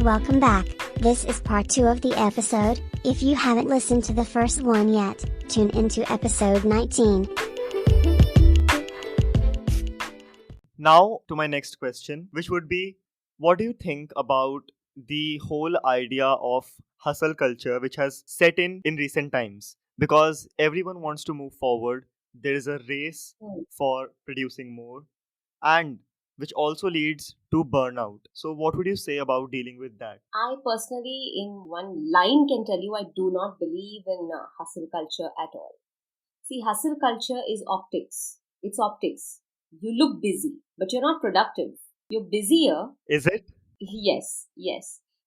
welcome back. This is part 2 of the episode. If you haven't listened to the first one yet, tune into episode 19. Now to my next question, which would be, what do you think about the whole idea of hustle culture which has set in recent times? Because everyone wants to move forward, there is a race for producing more, and which also leads to burnout. So what would you say about dealing with that? I personally, in one line, can tell you I do not believe in hustle culture at all. See, hustle culture is optics. It's optics. You look busy, but you're not productive. You're busier. Is it? Yes.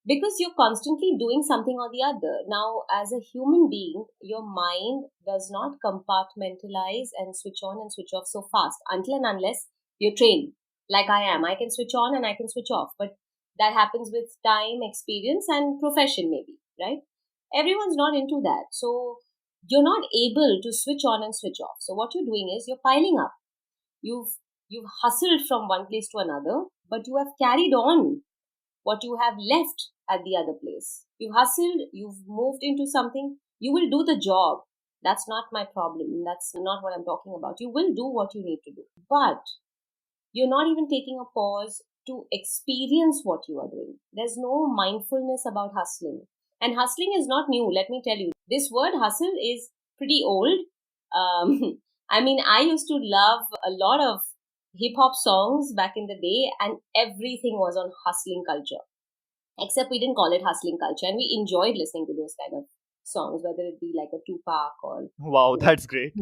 Because you're constantly doing something or the other. Now, as a human being, your mind does not compartmentalize and switch on and switch off so fast until and unless you're trained. Like I am. I can switch on and I can switch off. But that happens with time, experience, and profession, maybe, right? Everyone's not into that. So you're not able to switch on and switch off. So what you're doing is you're piling up. You've hustled from one place to another, but you have carried on what you have left at the other place. You've hustled, you've moved into something, you will do the job. That's not my problem. That's not what I'm talking about. You will do what you need to do. But you're not even taking a pause to experience what you are doing. There's no mindfulness about hustling. And hustling is not new, let me tell you. This word hustle is pretty old. I used to love a lot of hip-hop songs back in the day, and everything was on hustling culture. Except we didn't call it hustling culture, and we enjoyed listening to those kind of songs, whether it be like a Tupac or... Wow, that's great.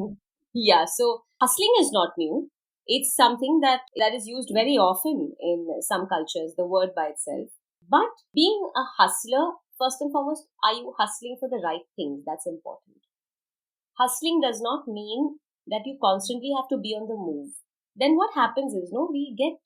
Yeah, so hustling is not new. It's something that is used very often in some cultures, the word by itself. But being a hustler, first and foremost, are you hustling for the right things? That's important. Hustling does not mean that you constantly have to be on the move. Then what happens is, we get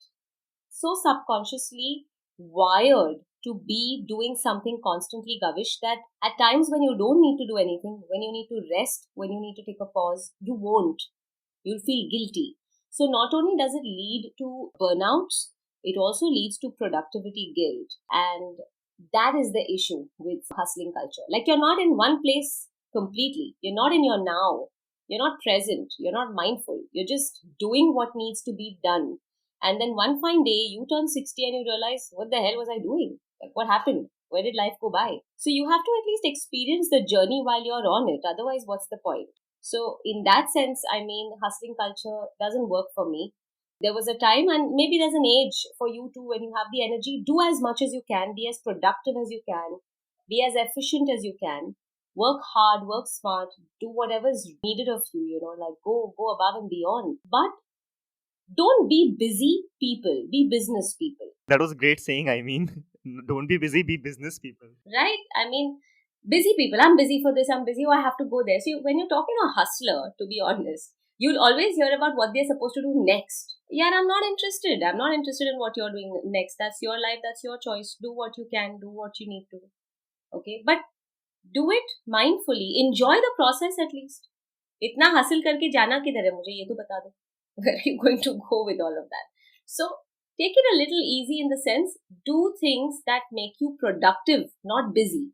so subconsciously wired to be doing something constantly dovish that at times when you don't need to do anything, when you need to rest, when you need to take a pause, you won't. You'll feel guilty. So not only does it lead to burnouts, it also leads to productivity guilt. And that is the issue with hustling culture. Like, you're not in one place completely. You're not in your now. You're not present. You're not mindful. You're just doing what needs to be done. And then one fine day, you turn 60 and you realize, what the hell was I doing? Like, what happened? Where did life go by? So you have to at least experience the journey while you're on it. Otherwise, what's the point? So in that sense, hustling culture doesn't work for me. There was a time, and maybe there's an age for you to, when you have the energy, do as much as you can, be as productive as you can, be as efficient as you can. Work hard, work smart, do whatever is needed of you, like go above and beyond. But don't be busy people, be business people. That was a great saying. Don't be busy, be business people. Right? Busy people, I'm busy for this, I'm busy, I have to go there. So when you're talking to a hustler, to be honest, you'll always hear about what they're supposed to do next. Yeah, I'm not interested. I'm not interested in what you're doing next. That's your life, that's your choice. Do what you can, do what you need to. Okay? But do it mindfully. Enjoy the process at least. Itna hustle karke jana kidhar hai mujhe ye to bata do. Where are you going to go with all of that? So take it a little easy in the sense, do things that make you productive, not busy.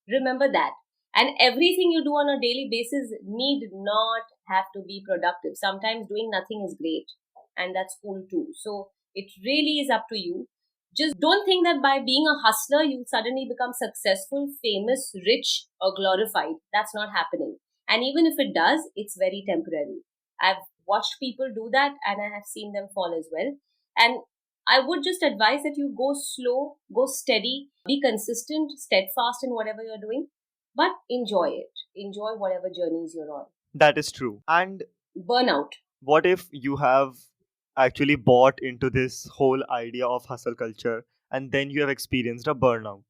Remember that. And everything you do on a daily basis need not have to be productive. Sometimes doing nothing is great, and that's cool too. So it really is up to you. Just don't think that by being a hustler, you suddenly become successful, famous, rich, or glorified. That's not happening. And even if it does, it's very temporary. I've watched people do that, and I have seen them fall as well. And I would just advise that you go slow, go steady, be consistent, steadfast in whatever you're doing, but enjoy it. Enjoy whatever journeys you're on. That is true. And Burnout. what if you have actually bought into this whole idea of hustle culture and then you have experienced a burnout?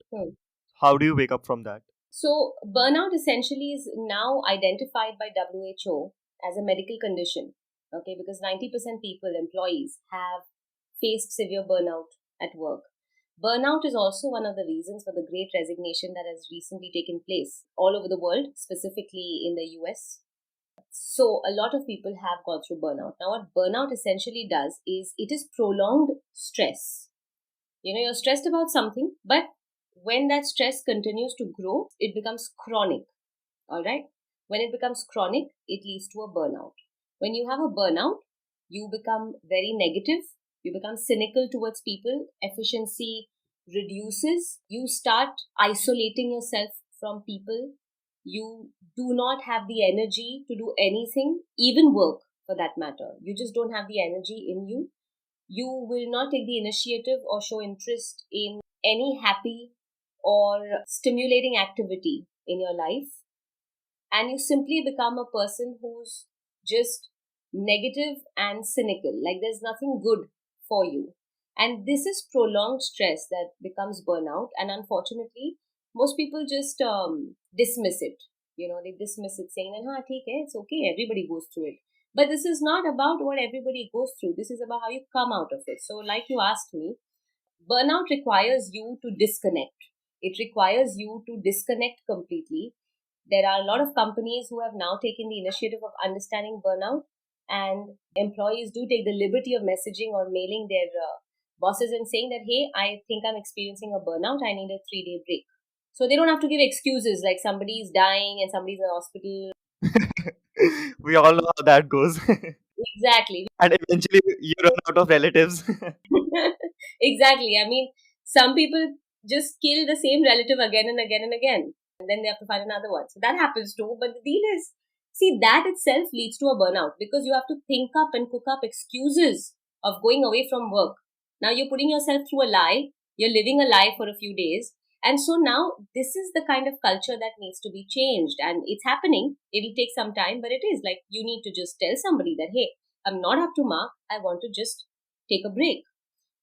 How do you wake up from that? So burnout essentially is now identified by WHO as a medical condition. Okay, because 90% people, employees, have faced severe burnout at work. Burnout is also one of the reasons for the great resignation that has recently taken place all over the world, specifically in the US. So a lot of people have gone through burnout. Now what burnout essentially does is it is prolonged stress. You're stressed about something, but when that stress continues to grow, it becomes chronic. All right. When it becomes chronic, it leads to a burnout. When you have a burnout, you become very negative. You become cynical towards people. Efficiency reduces. You start isolating yourself from people. You do not have the energy to do anything, even work for that matter. You just don't have the energy in you. You will not take the initiative or show interest in any happy or stimulating activity in your life, and you simply become a person who's just negative and cynical, like there's nothing good for you. And this is prolonged stress that becomes burnout, and unfortunately most people just dismiss it. They dismiss it saying that theek hai, it's okay, everybody goes through it. But this is not about what everybody goes through, this is about how you come out of it. So like you asked me, burnout requires you to disconnect. It requires you to disconnect completely. There are a lot of companies who have now taken the initiative of understanding burnout, and employees do take the liberty of messaging or mailing their bosses and saying that, hey, I think I'm experiencing a burnout, I need a 3-day break. So they don't have to give excuses like somebody is dying and somebody's in the hospital. We all know how that goes. Exactly. And eventually you run out of relatives. Exactly. I mean, some people just kill the same relative again and again and again, and then they have to find another one. So that happens too. But the deal is, see, that itself leads to a burnout because you have to think up and cook up excuses of going away from work. Now you're putting yourself through a lie, you're living a lie for a few days. And so now this is the kind of culture that needs to be changed, and it's happening. It'll take some time, but it is like you need to just tell somebody that, hey, I'm not up to mark, I want to just take a break.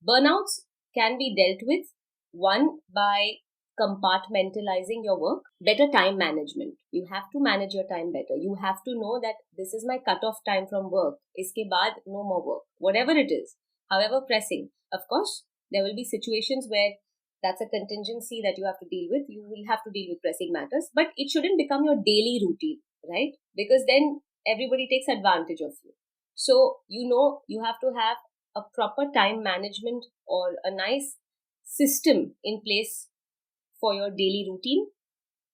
Burnouts can be dealt with, one, by compartmentalizing your work, better time management. You have to manage your time better. You have to know that this is my cutoff time from work. Iske baad, no more work. Whatever it is, however pressing. Of course, there will be situations where that's a contingency that you have to deal with. You will have to deal with pressing matters, but it shouldn't become your daily routine, right? Because then everybody takes advantage of you. So, you have to have a proper time management or a nice system in place for your daily routine,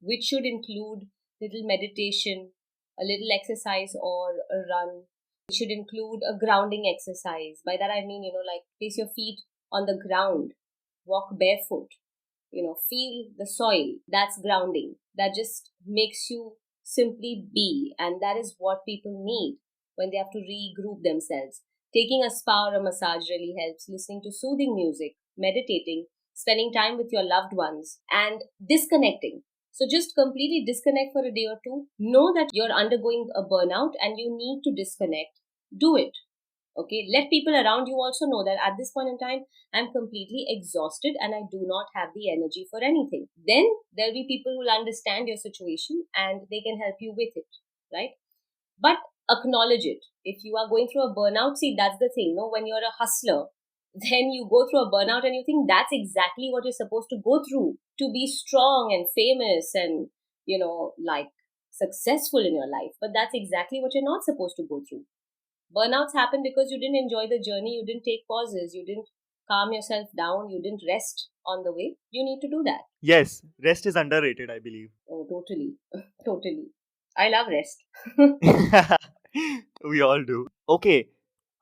which should include little meditation, a little exercise or a run. It should include a grounding exercise. By that I mean, like place your feet on the ground, walk barefoot, feel the soil. That's grounding. That just makes you simply be. And that is what people need when they have to regroup themselves. Taking a spa or a massage really helps. Listening to soothing music, meditating, spending time with your loved ones, and disconnecting. So just completely disconnect for a day or two. Know that you're undergoing a burnout and you need to disconnect. Do it. Okay, let people around you also know that at this point in time, I'm completely exhausted and I do not have the energy for anything. Then there'll be people who will understand your situation and they can help you with it, right? But acknowledge it. If you are going through a burnout, see, that's the thing. No, when you're a hustler, then you go through a burnout and you think that's exactly what you're supposed to go through to be strong and famous and, like successful in your life. But that's exactly what you're not supposed to go through. Burnouts happen because you didn't enjoy the journey, you didn't take pauses, you didn't calm yourself down, you didn't rest on the way. You need to do that. Yes, rest is underrated, I believe. Oh, totally. Totally. I love rest. We all do. Okay,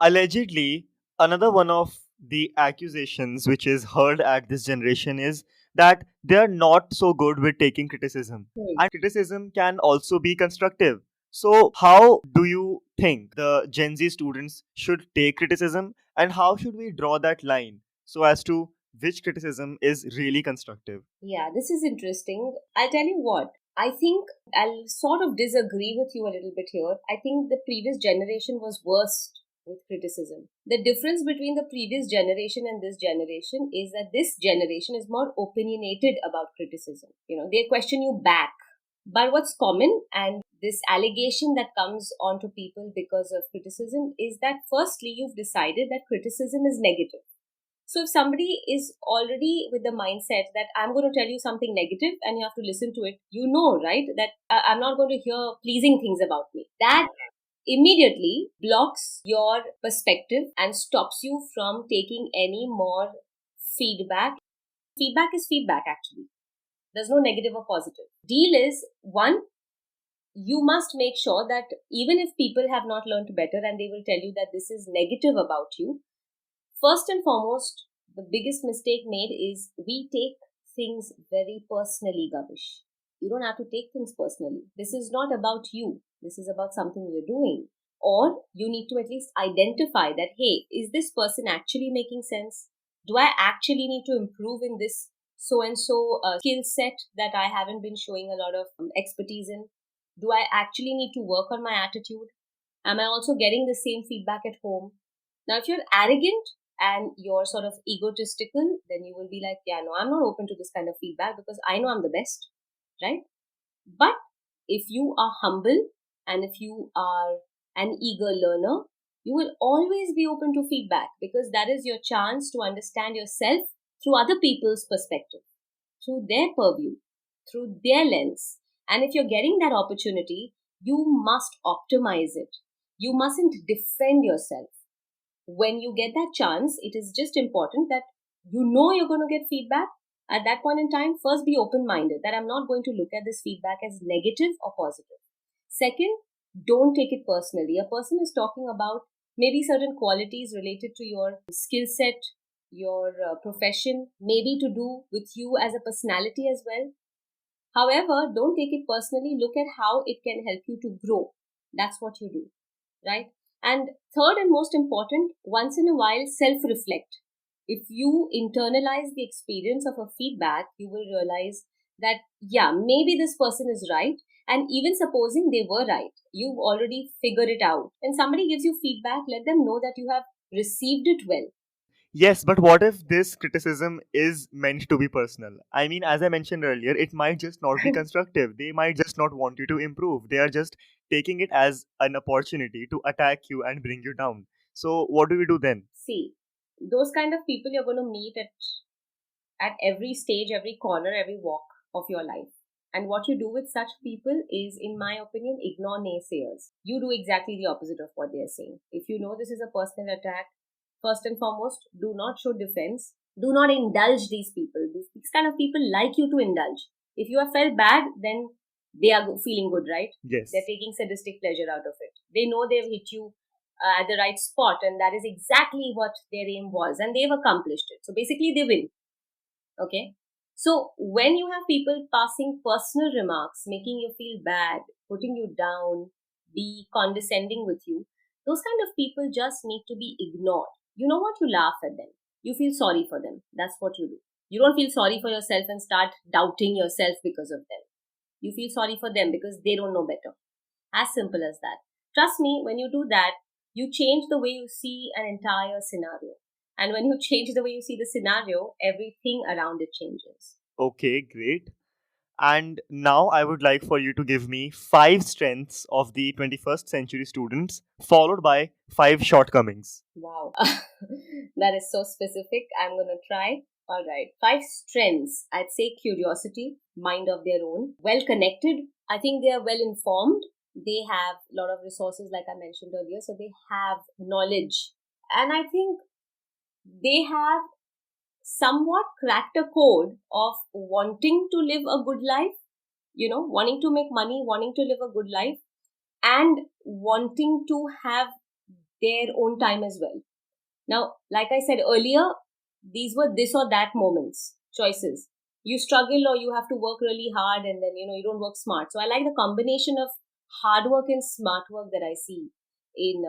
allegedly, another one of the accusations which is heard at this generation is that they are not so good with taking criticism. Hmm. And criticism can also be constructive. So, how do you think the Gen Z students should take criticism, and how should we draw that line so as to which criticism is really constructive? Yeah, this is interesting. I'll tell you what. I think I'll sort of disagree with you a little bit here. I think the previous generation was worst with criticism. The difference between the previous generation and this generation is that this generation is more opinionated about criticism. They question you back. But what's common and this allegation that comes onto people because of criticism is that firstly, you've decided that criticism is negative. So if somebody is already with the mindset that I'm going to tell you something negative and you have to listen to it, right, that I'm not going to hear pleasing things about me. That immediately blocks your perspective and stops you from taking any more feedback. Feedback is feedback, actually. There's no negative or positive. Deal is, one, you must make sure that even if people have not learned better and they will tell you that this is negative about you, first and foremost, the biggest mistake made is we take things very personally, Gavish. You don't have to take things personally. This is not about you. This is about something you're doing. Or you need to at least identify that, hey, is this person actually making sense? Do I actually need to improve in this so and so skill set that I haven't been showing a lot of expertise in? Do I actually need to work on my attitude? Am I also getting the same feedback at home? Now, if you're arrogant and you're sort of egotistical, then you will be like, yeah, no, I'm not open to this kind of feedback because I know I'm the best, right? But if you are humble and if you are an eager learner, you will always be open to feedback because that is your chance to understand yourself through other people's perspective, through their purview, through their lens. And if you're getting that opportunity, you must optimize it. You mustn't defend yourself. When you get that chance, it is just important that you know you're going to get feedback. At that point in time, first be open-minded that I'm not going to look at this feedback as negative or positive. Second, don't take it personally. A person is talking about maybe certain qualities related to your skill set, your profession, maybe to do with you as a personality as well. However, don't take it personally. Look at how it can help you to grow. That's what you do, right? And third and most important, once in a while, self-reflect. If you internalize the experience of a feedback, you will realize that, yeah, maybe this person is right. And even supposing they were right, you've already figured it out. When somebody gives you feedback, let them know that you have received it well. Yes, but what if this criticism is meant to be personal? I mean, as I mentioned earlier, it might just not be constructive. They might just not want you to improve. They are just taking it as an opportunity to attack you and bring you down. So, what do we do then? See, those kind of people you're going to meet at every stage, every corner, every walk of your life. And what you do with such people is, in my opinion, ignore naysayers. You do exactly the opposite of what they're saying. If you know this is a personal attack, first and foremost, do not show defense. Do not indulge these people. These kind of people like you to indulge. If you have felt bad, then they are feeling good, right? Yes. They're taking sadistic pleasure out of it. They know they've hit you at the right spot, and that is exactly what their aim was, and they've accomplished it. So basically, they win. Okay. So when you have people passing personal remarks, making you feel bad, putting you down, be condescending with you, those kind of people just need to be ignored. You know what? You laugh at them. You feel sorry for them. That's what you do. You don't feel sorry for yourself and start doubting yourself because of them. You feel sorry for them because they don't know better. As simple as that. Trust me, when you do that, you change the way you see an entire scenario. And when you change the way you see the scenario, everything around it changes. Okay, great. And now I would like for you to give me 5 strengths of the 21st century students, followed by 5 shortcomings. Wow. That is so specific. I'm going to try. All right. 5 strengths. I'd say curiosity, mind of their own, well connected. I think they are well informed. They have a lot of resources, like I mentioned earlier. So they have knowledge. And I think they have somewhat cracked a code of wanting to live a good life, wanting to make money, wanting to live a good life, and wanting to have their own time as well. Now, like I said earlier, these were this or that moments, choices. You struggle or you have to work really hard and then, you don't work smart. So I like the combination of hard work and smart work that I see in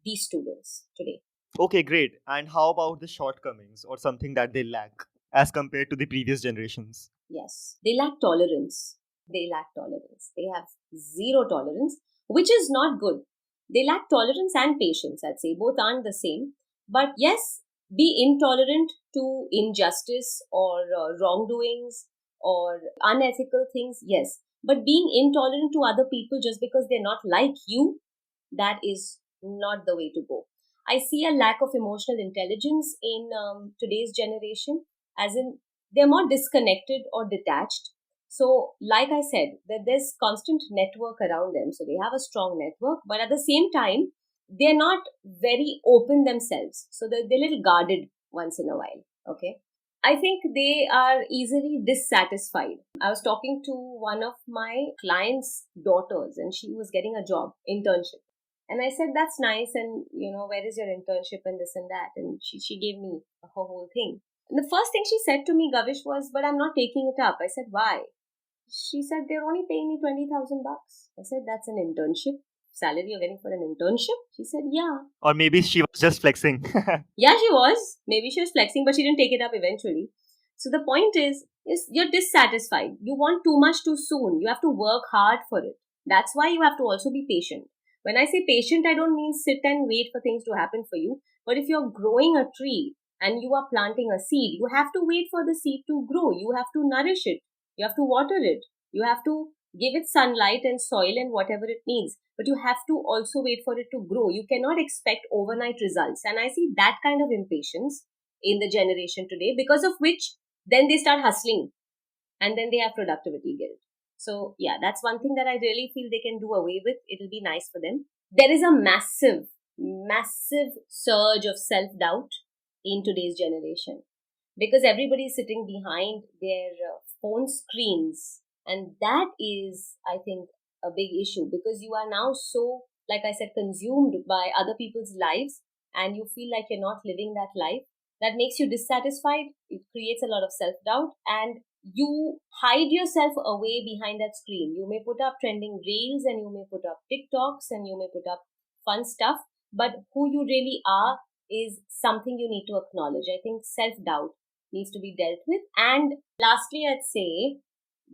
these students today. Okay, great. And how about the shortcomings or something that they lack as compared to the previous generations? Yes, they lack tolerance. They lack tolerance. They have zero tolerance, which is not good. They lack tolerance and patience, I'd say. Both aren't the same. But yes, be intolerant to injustice or wrongdoings or unethical things, yes. But being intolerant to other people just because they're not like you, that is not the way to go. I see a lack of emotional intelligence in today's generation, as in they're more disconnected or detached. So, like I said, that there's constant network around them. So they have a strong network, but at the same time, they're not very open themselves. So they're a little guarded once in a while. Okay. I think they are easily dissatisfied. I was talking to one of my clients' daughters and she was getting a job, internship. And I said, that's nice. And, where is your internship and this and that? And she gave me her whole thing. And the first thing she said to me, Gavish, was, but I'm not taking it up. I said, why? She said, they're only paying me 20,000 bucks. I said, that's an internship salary you're getting for an internship? She said, yeah. Or maybe she was just flexing. Yeah, she was. Maybe she was flexing, but she didn't take it up eventually. So the point is you're dissatisfied. You want too much too soon. You have to work hard for it. That's why you have to also be patient. When I say patient, I don't mean sit and wait for things to happen for you. But if you're growing a tree and you are planting a seed, you have to wait for the seed to grow. You have to nourish it. You have to water it. You have to give it sunlight and soil and whatever it needs. But you have to also wait for it to grow. You cannot expect overnight results. And I see that kind of impatience in the generation today, because of which then they start hustling and then they have productivity guilt. So yeah, that's one thing that I really feel they can do away with. It'll be nice for them. There is a massive surge of self-doubt in today's generation because everybody is sitting behind their phone screens. And that is, I think, a big issue because you are now so, like I said, consumed by other people's lives and you feel like you're not living that life. That makes you dissatisfied. It creates a lot of self-doubt and you hide yourself away behind that screen. You may put up trending reels and you may put up TikToks and you may put up fun stuff, but who you really are is something you need to acknowledge. I think self-doubt needs to be dealt with. And lastly, I'd say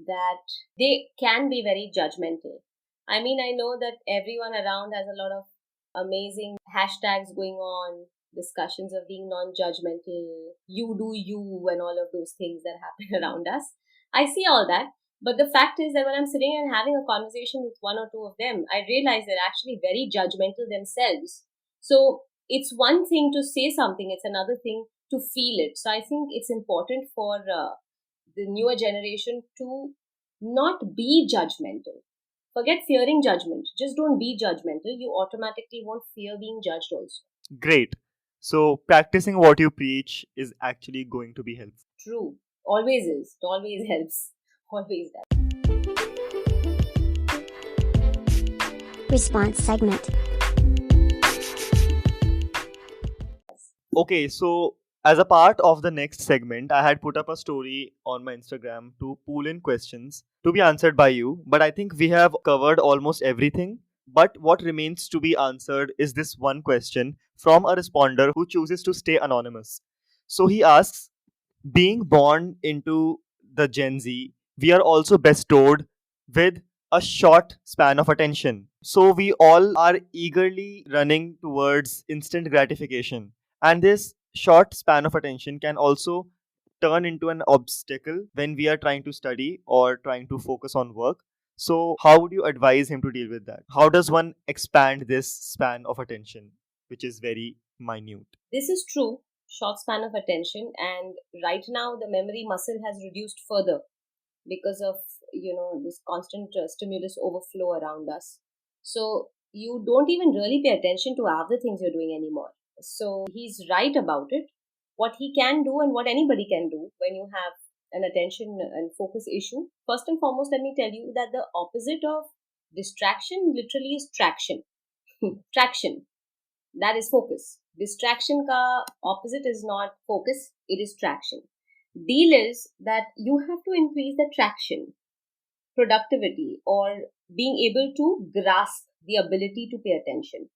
that they can be very judgmental. I mean, I know that everyone around has a lot of amazing hashtags going on, discussions of being non-judgmental, you do you, and all of those things that happen around us. I see all that. But the fact is that when I'm sitting and having a conversation with one or two of them, I realize they're actually very judgmental themselves. So it's one thing to say something, it's another thing to feel it. So I think it's important for the newer generation to not be judgmental. Forget fearing judgment. Just don't be judgmental. You automatically won't fear being judged also. Great. So practicing what you preach is actually going to be helpful. True. Always is. It always helps. Always does. Response segment. Okay, so as a part of the next segment, I had put up a story on my Instagram to pull in questions to be answered by you. But I think we have covered almost everything. But what remains to be answered is this one question from a responder who chooses to stay anonymous. So he asks, being born into the Gen Z, we are also bestowed with a short span of attention. So we all are eagerly running towards instant gratification. And this short span of attention can also turn into an obstacle when we are trying to study or trying to focus on work. So, how would you advise him to deal with that? How does one expand this span of attention, which is very minute? This is true. Short span of attention, and right now the memory muscle has reduced further because of this constant stimulus overflow around us. So you don't even really pay attention to half the things you're doing anymore. So he's right about it. What he can do and what anybody can do when you have an attention and focus issue, first and foremost, let me tell you that the opposite of distraction literally is traction. Traction, that is focus. Distraction ka opposite is not focus, it is traction. Deal is that you have to increase the traction, productivity, or being able to grasp the ability to pay attention.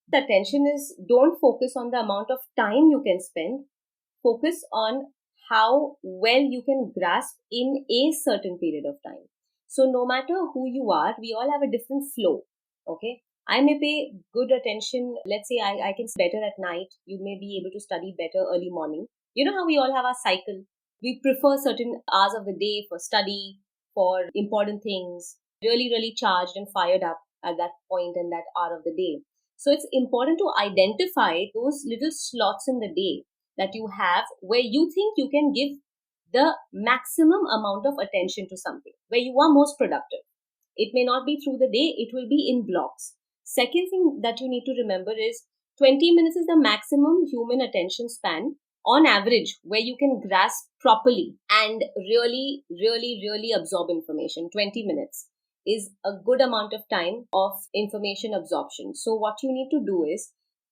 The attention is, don't focus on the amount of time you can spend, focus on how well you can grasp in a certain period of time. So no matter who you are, we all have a different flow. Okay. I may pay good attention. Let's say I can sleep better at night. You may be able to study better early morning. You know how we all have our cycle. We prefer certain hours of the day for study, for important things, really, really charged and fired up at that point and that hour of the day. So it's important to identify those little slots in the day that you have where you think you can give the maximum amount of attention to something, where you are most productive. It may not be through the day, it will be in blocks. Second thing that you need to remember is 20 minutes is the maximum human attention span on average, where you can grasp properly and really, really, really absorb information, 20 minutes is a good amount of time of information absorption. So what you need to do is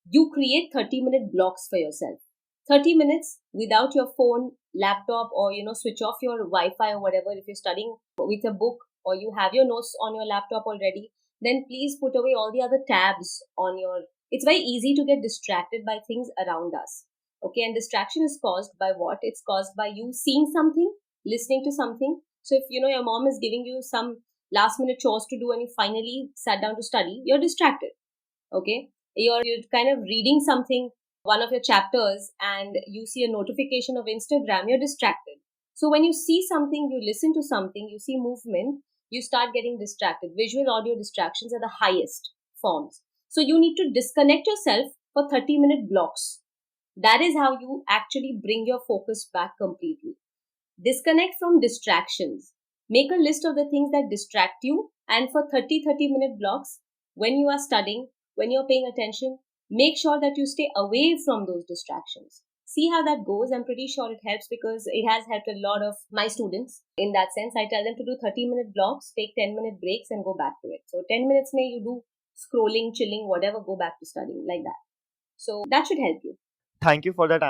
you create 30-minute blocks for yourself. 30 minutes without your phone, laptop, or switch off your Wi-Fi or whatever. If you're studying with a book or you have your notes on your laptop already, then please put away all the other tabs on your. It's very easy to get distracted by things around us. Okay, and distraction is caused by what? It's caused by you seeing something, listening to something. So if your mom is giving you some last minute chores to do and you finally sat down to study, you're distracted. Okay, you're kind of reading something, one of your chapters, and you see a notification of Instagram, you're distracted. So when you see something, you listen to something, you see movement, you start getting distracted. Visual audio distractions are the highest forms. So you need to disconnect yourself for 30-minute blocks. That is how you actually bring your focus back completely. Disconnect from distractions. Make a list of the things that distract you, and for 30-minute blocks, when you are studying, when you're paying attention, make sure that you stay away from those distractions. See how that goes. I'm pretty sure it helps because it has helped a lot of my students. In that sense, I tell them to do 30-minute blocks, take 10-minute breaks and go back to it. So 10 minutes may you do scrolling, chilling, whatever, go back to studying like that. So that should help you. Thank you for that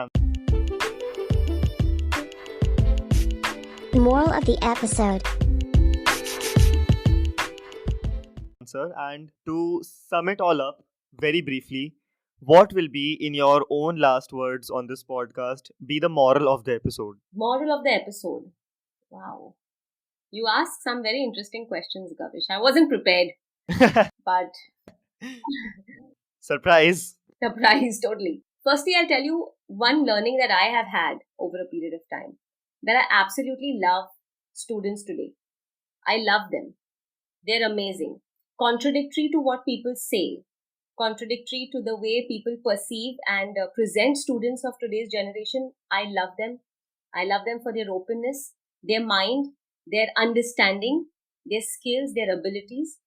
Moral of the episode. answer. And to sum it all up very briefly, what will be, in your own last words on this podcast, be the moral of the episode? Moral of the episode. Wow. You asked some very interesting questions, Gavish. I wasn't prepared, but Surprise! surprised totally. Firstly, I'll tell you one learning that I have had over a period of time, that I absolutely love students today. I love them. They're amazing. Contradictory to what people say, contradictory to the way people perceive and present students of today's generation. I love them. I love them for their openness, their mind, their understanding, their skills, their abilities.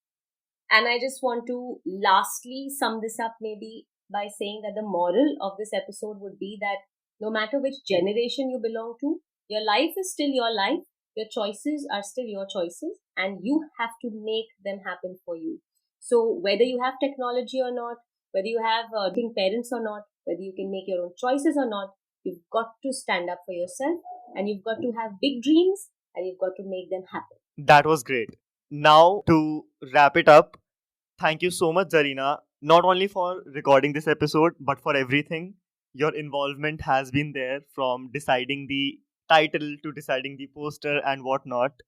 And I just want to lastly sum this up maybe by saying that the moral of this episode would be that no matter which generation you belong to, your life is still your life, your choices are still your choices, and you have to make them happen for you. So whether you have technology or not, whether you have parents or not, whether you can make your own choices or not, you've got to stand up for yourself, and you've got to have big dreams, and you've got to make them happen. That was great. Now, to wrap it up, thank you so much, Zarina, not only for recording this episode, but for everything. Your involvement has been there from deciding the title to deciding the poster and whatnot.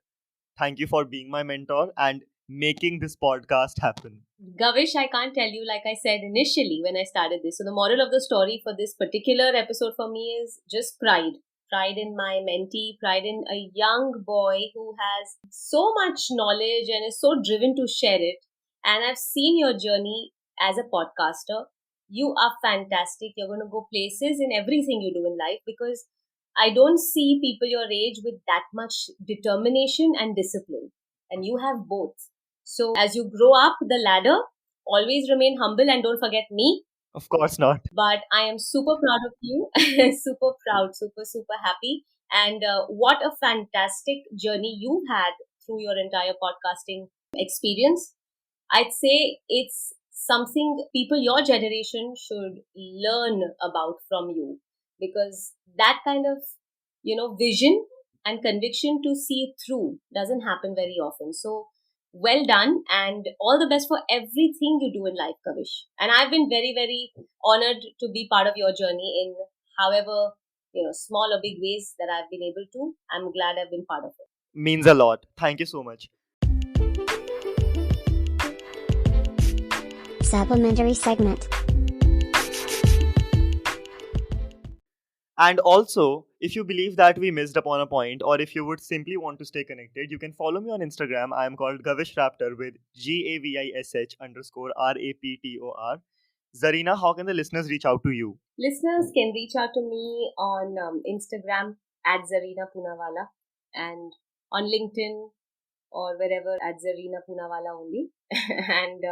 Thank you for being my mentor and making this podcast happen. Gavish, I can't tell you, like I said initially when I started this. So the moral of the story for this particular episode for me is just pride. Pride in my mentee, pride in a young boy who has so much knowledge and is so driven to share it. And I've seen your journey as a podcaster. You are fantastic. You're going to go places in everything you do in life, because I don't see people your age with that much determination and discipline. And you have both. So as you grow up the ladder, always remain humble and don't forget me. Of course not. But I am super proud of you. Super proud, super happy. And what a fantastic journey you've had through your entire podcasting experience. I'd say it's something people your generation should learn about from you, because that kind of, vision and conviction to see it through doesn't happen very often. So well done, and all the best for everything you do in life, Kavish. And I've been very, very honored to be part of your journey in however, small or big ways that I've been able to. I'm glad I've been part of it. Means a lot. Thank you so much. Supplementary segment. And also, if you believe that we missed upon a point, or if you would simply want to stay connected, you can follow me on Instagram. I am called Gavish Raptor with GAVISH_RAPTOR. Zarina, how can the listeners reach out to you? Listeners can reach out to me on Instagram at Zarina Poonawala, and on LinkedIn or wherever at Zarina Poonawala only. And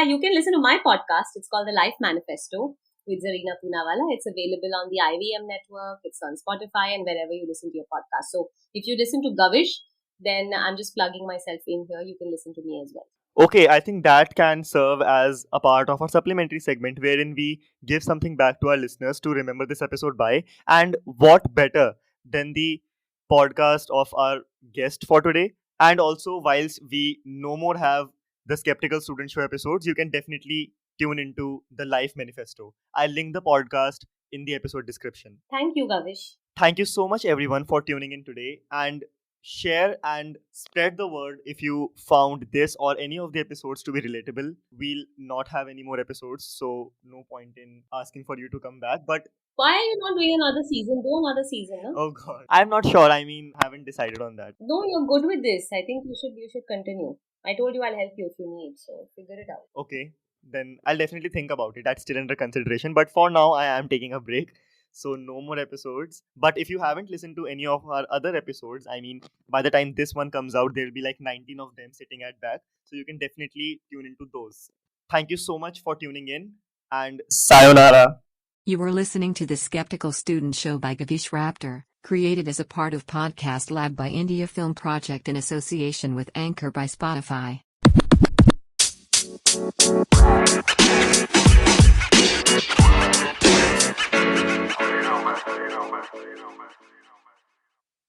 you can listen to my podcast. It's called The Life Manifesto, with Zarina Poonawala. It's available on the IVM network, it's on Spotify, and wherever you listen to your podcast. So if you listen to Gavish, then I'm just plugging myself in here. You can listen to me as well. Okay, I think that can serve as a part of our supplementary segment wherein we give something back to our listeners to remember this episode by. And what better than the podcast of our guest for today? And also, whilst we no more have the Skeptical Student Show episodes, you can definitely tune into the Life Manifesto. I'll link the podcast in the episode description. Thank you, Gavish. Thank you so much, everyone, for tuning in today. And share and spread the word if you found this or any of the episodes to be relatable. We'll not have any more episodes, so no point in asking for you to come back. But why are you not doing another season? Do another season, no? Oh god, I'm not sure. I mean, haven't decided on that. No, you're good with this. I think you should continue. I told you I'll help you if you need, so figure it out. Okay, then I'll definitely think about it. That's still under consideration. But for now, I am taking a break. So no more episodes. But if you haven't listened to any of our other episodes, I mean, by the time this one comes out, there'll be like 19 of them sitting at back. So you can definitely tune into those. Thank you so much for tuning in and sayonara. You were listening to the Skeptical Student Show by Gavish Raptor, created as a part of Podcast Lab by India Film Project in association with Anchor by Spotify.